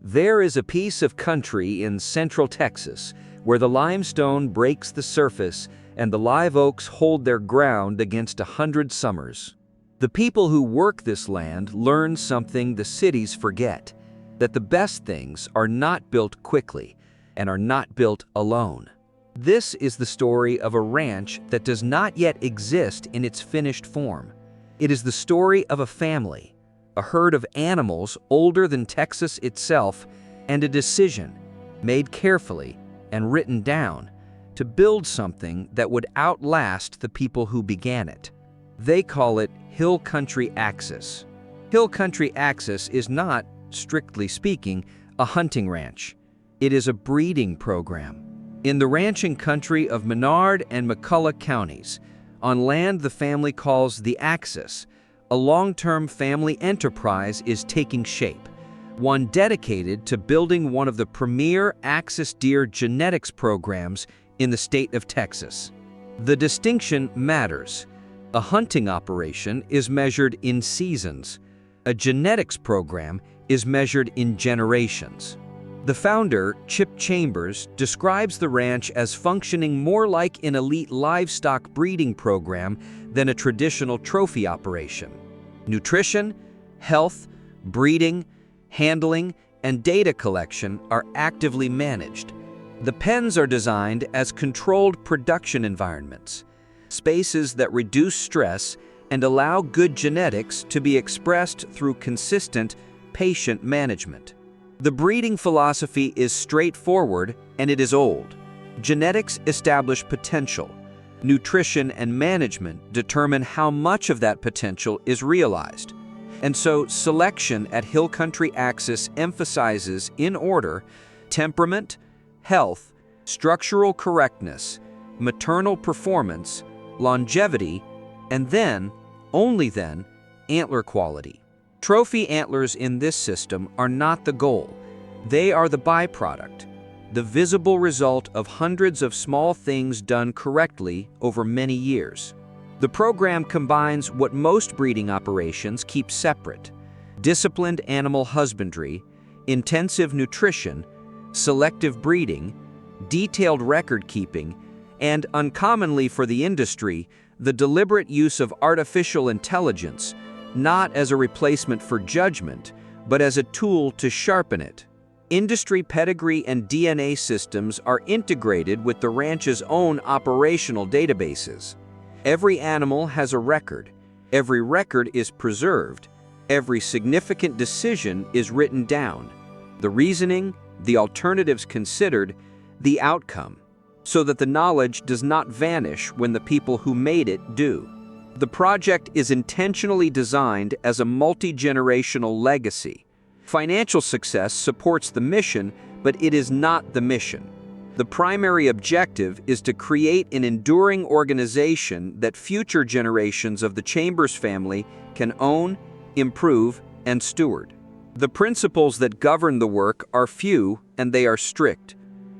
There is a piece of country in central Texas where the limestone breaks the surface and the live oaks hold their ground against 100 summers. The people who work this land learn something the cities forget, that the best things are not built quickly and are not built alone. This is the story of a ranch that does not yet exist in its finished form. It is the story of a family, a herd of animals older than Texas itself, and a decision, made carefully and written down, to build something that would outlast the people who began it. They call it Hill Country Access. Hill Country Access is not, strictly speaking, a hunting ranch. It is a breeding program. In the ranching country of Menard and McCulloch counties, on land the family calls the Axis, a long-term family enterprise is taking shape, one dedicated to building one of the premier Axis deer genetics programs in the state of Texas. The distinction matters. A hunting operation is measured in seasons. A genetics program is measured in generations. The founder, Chip Chambers, describes the ranch as functioning more like an elite livestock breeding program than a traditional trophy operation. Nutrition, health, breeding, handling, and data collection are actively managed. The pens are designed as controlled production environments, spaces that reduce stress and allow good genetics to be expressed through consistent, patient management. The breeding philosophy is straightforward and it is old. Genetics establish potential. Nutrition and management determine how much of that potential is realized. And so selection at Hill Country Axis emphasizes, in order, temperament, health, structural correctness, maternal performance, longevity, and then, only then, antler quality. Trophy antlers in this system are not the goal. They are the byproduct, the visible result of hundreds of small things done correctly over many years. The program combines what most breeding operations keep separate: disciplined animal husbandry, intensive nutrition, selective breeding, detailed record keeping, and, uncommonly for the industry, the deliberate use of artificial intelligence, not as a replacement for judgment, but as a tool to sharpen it. Industry pedigree and DNA systems are integrated with the ranch's own operational databases. Every animal has a record. Every record is preserved. Every significant decision is written down. The reasoning, the alternatives considered, the outcome, so that the knowledge does not vanish when the people who made it do. The project is intentionally designed as a multi-generational legacy. Financial success supports the mission, but it is not the mission. The primary objective is to create an enduring organization that future generations of the Chambers family can own, improve, and steward. The principles that govern the work are few and they are strict.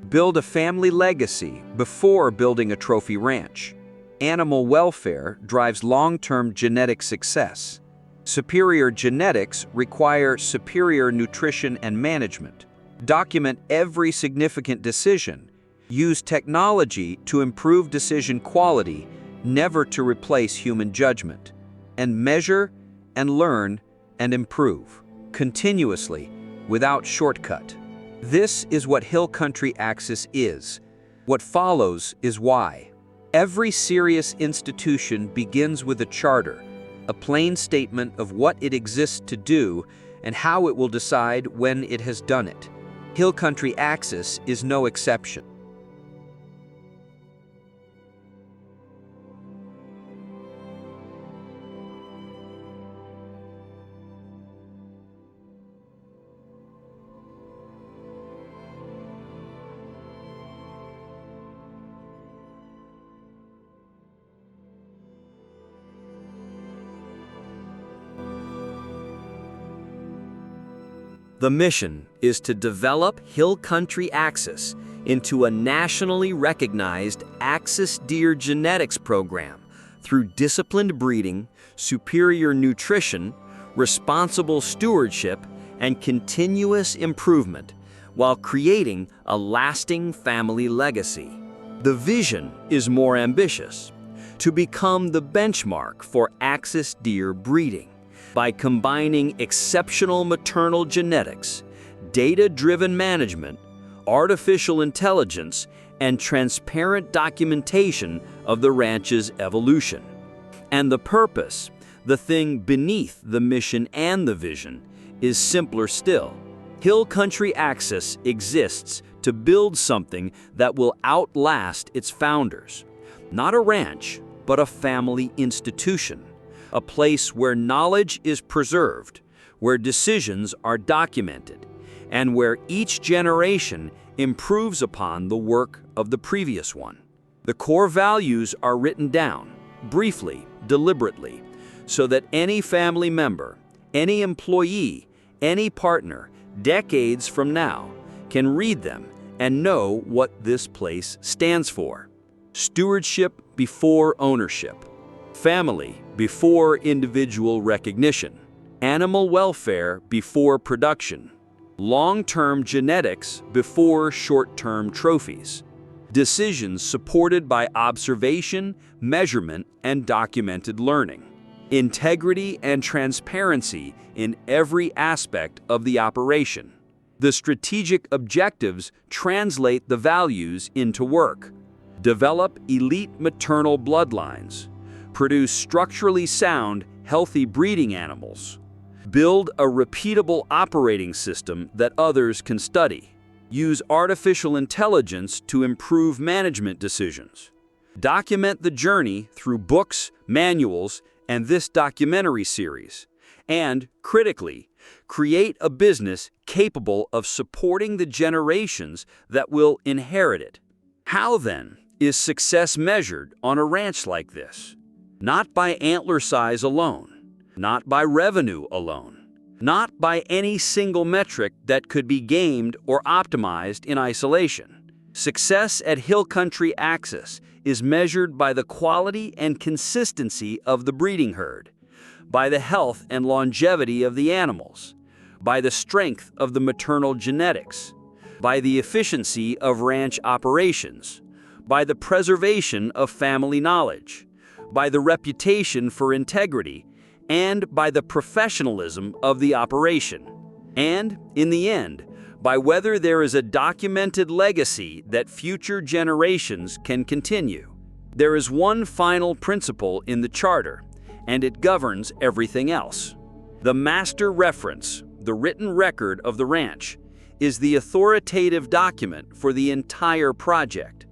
Build a family legacy before building a trophy ranch. Animal welfare drives long-term genetic success. Superior genetics require superior nutrition and management. Document every significant decision. Use technology to improve decision quality, never to replace human judgment. And measure and learn and improve continuously, without shortcut. This is what Hill Country Axis is. What follows is why. Every serious institution begins with a charter, a plain statement of what it exists to do and how it will decide when it has done it. Hill Country Axis is no exception. The mission is to develop Hill Country Axis into a nationally recognized Axis deer genetics program through disciplined breeding, superior nutrition, responsible stewardship, and continuous improvement while creating a lasting family legacy. The vision is more ambitious: to become the benchmark for Axis deer breeding by combining exceptional maternal genetics, data-driven management, artificial intelligence, and transparent documentation of the ranch's evolution. And the purpose, the thing beneath the mission and the vision, is simpler still. Hill Country Axis exists to build something that will outlast its founders. Not a ranch, but a family institution. A place where knowledge is preserved, where decisions are documented, and where each generation improves upon the work of the previous one. The core values are written down, briefly, deliberately, so that any family member, any employee, any partner, decades from now, can read them and know what this place stands for. Stewardship before ownership. Family before individual recognition. Animal welfare before production. Long-term genetics before short-term trophies. Decisions supported by observation, measurement, and documented learning. Integrity and transparency in every aspect of the operation. The strategic objectives translate the values into work. Develop elite maternal bloodlines. Produce structurally sound, healthy breeding animals. Build a repeatable operating system that others can study. Use artificial intelligence to improve management decisions. Document the journey through books, manuals, and this documentary series. And, critically, create a business capable of supporting the generations that will inherit it. How, then, is success measured on a ranch like this? Not by antler size alone, not by revenue alone, not by any single metric that could be gamed or optimized in isolation. Success at Hill Country Axis is measured by the quality and consistency of the breeding herd, by the health and longevity of the animals, by the strength of the maternal genetics, by the efficiency of ranch operations, by the preservation of family knowledge, by the reputation for integrity, and by the professionalism of the operation. And, in the end, by whether there is a documented legacy that future generations can continue. There is one final principle in the charter, and it governs everything else. The master reference, the written record of the ranch, is the authoritative document for the entire project.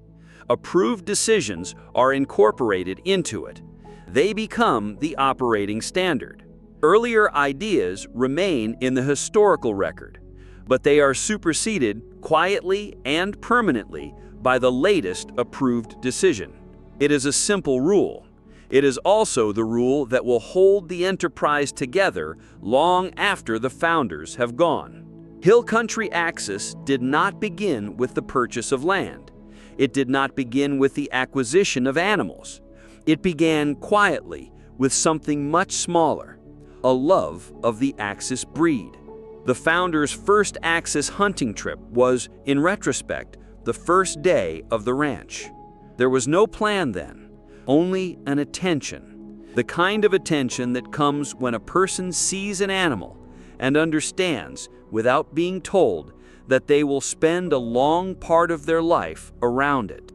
Approved decisions are incorporated into it. They become the operating standard. Earlier ideas remain in the historical record, but they are superseded quietly and permanently by the latest approved decision. It is a simple rule. It is also the rule that will hold the enterprise together long after the founders have gone. Hill Country Axis did not begin with the purchase of land. It did not begin with the acquisition of animals. It began quietly with something much smaller, a love of the Axis breed. The founders' first Axis hunting trip was, in retrospect, the first day of the ranch. There was no plan then, only an attention. The kind of attention that comes when a person sees an animal and understands, without being told, that they will spend a long part of their life around it.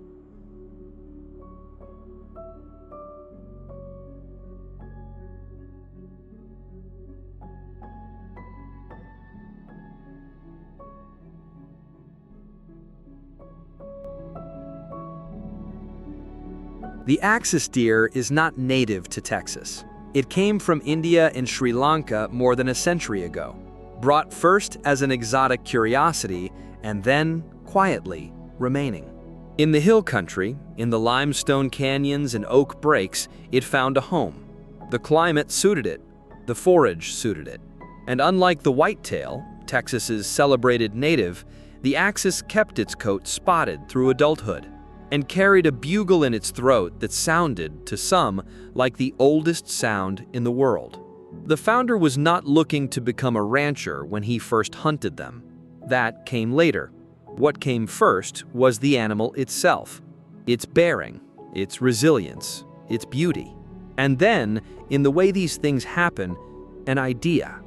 The Axis deer is not native to Texas. It came from India and Sri Lanka more than a century ago, brought first as an exotic curiosity and then, quietly, remaining. In the hill country, in the limestone canyons and oak breaks, it found a home. The climate suited it, the forage suited it. And unlike the whitetail, Texas's celebrated native, the Axis kept its coat spotted through adulthood and carried a bugle in its throat that sounded, to some, like the oldest sound in the world. The founder was not looking to become a rancher when he first hunted them. That came later. What came first was the animal itself, its bearing, its resilience, its beauty. And then, in the way these things happen, an idea.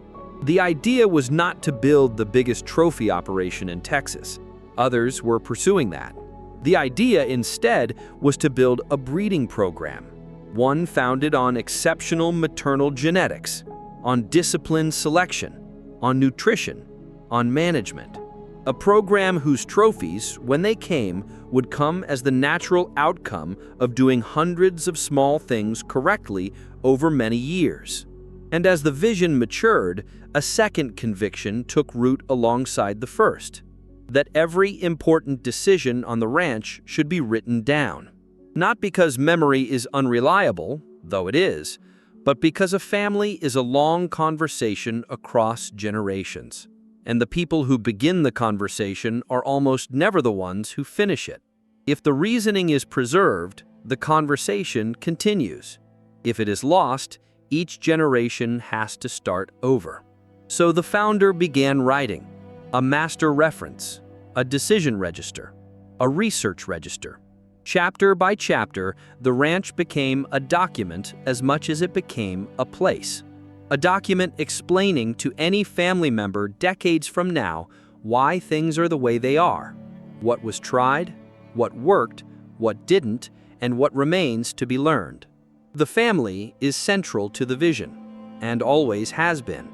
The idea was not to build the biggest trophy operation in Texas. Others were pursuing that. The idea, instead, was to build a breeding program, one founded on exceptional maternal genetics, on disciplined selection, on nutrition, on management. A program whose trophies, when they came, would come as the natural outcome of doing hundreds of small things correctly over many years. And as the vision matured, a second conviction took root alongside the first, that every important decision on the ranch should be written down. Not because memory is unreliable, though it is, but because a family is a long conversation across generations. And the people who begin the conversation are almost never the ones who finish it. If the reasoning is preserved, the conversation continues. If it is lost, each generation has to start over. So the founder began writing a master reference, a decision register, a research register. Chapter by chapter, the ranch became a document as much as it became a place. A document explaining to any family member decades from now why things are the way they are, what was tried, what worked, what didn't, and what remains to be learned. The family is central to the vision, and always has been.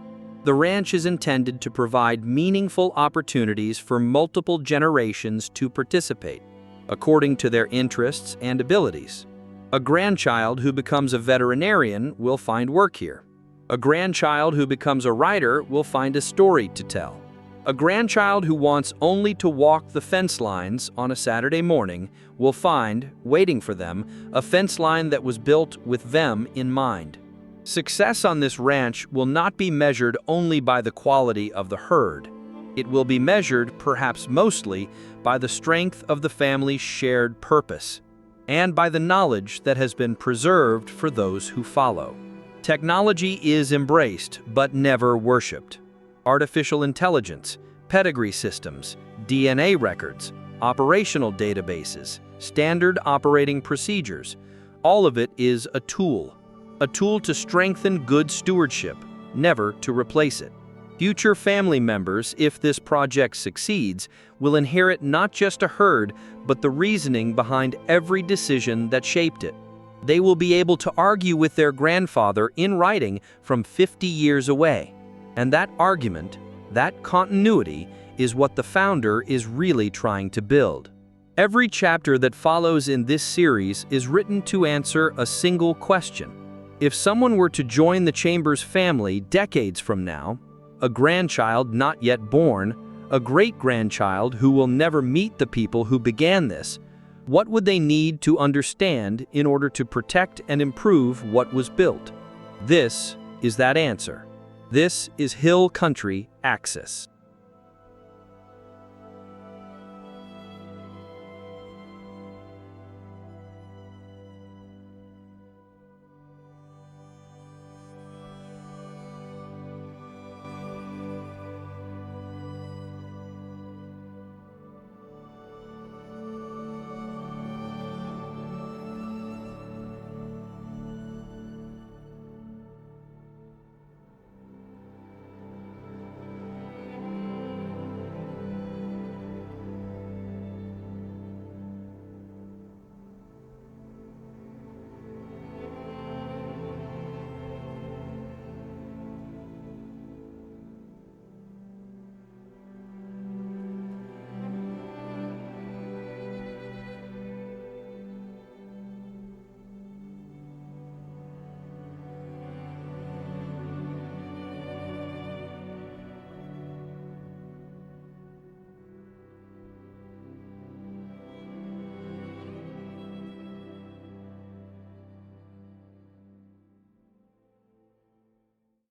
The ranch is intended to provide meaningful opportunities for multiple generations to participate, according to their interests and abilities. A grandchild who becomes a veterinarian will find work here. A grandchild who becomes a writer will find a story to tell. A grandchild who wants only to walk the fence lines on a Saturday morning will find, waiting for them, a fence line that was built with them in mind. Success on this ranch will not be measured only by the quality of the herd. It will be measured, perhaps mostly, by the strength of the family's shared purpose, and by the knowledge that has been preserved for those who follow. Technology is embraced, but never worshipped. Artificial intelligence, pedigree systems, DNA records, operational databases, standard operating procedures, all of it is a tool to strengthen good stewardship, never to replace it. Future family members, if this project succeeds, will inherit not just a herd, but the reasoning behind every decision that shaped it. They will be able to argue with their grandfather in writing from 50 years away. And that argument, that continuity, is what the founder is really trying to build. Every chapter that follows in this series is written to answer a single question. If someone were to join the Chambers family decades from now, a grandchild not yet born, a great-grandchild who will never meet the people who began this, what would they need to understand in order to protect and improve what was built? This is that answer. This is Hill Country Access.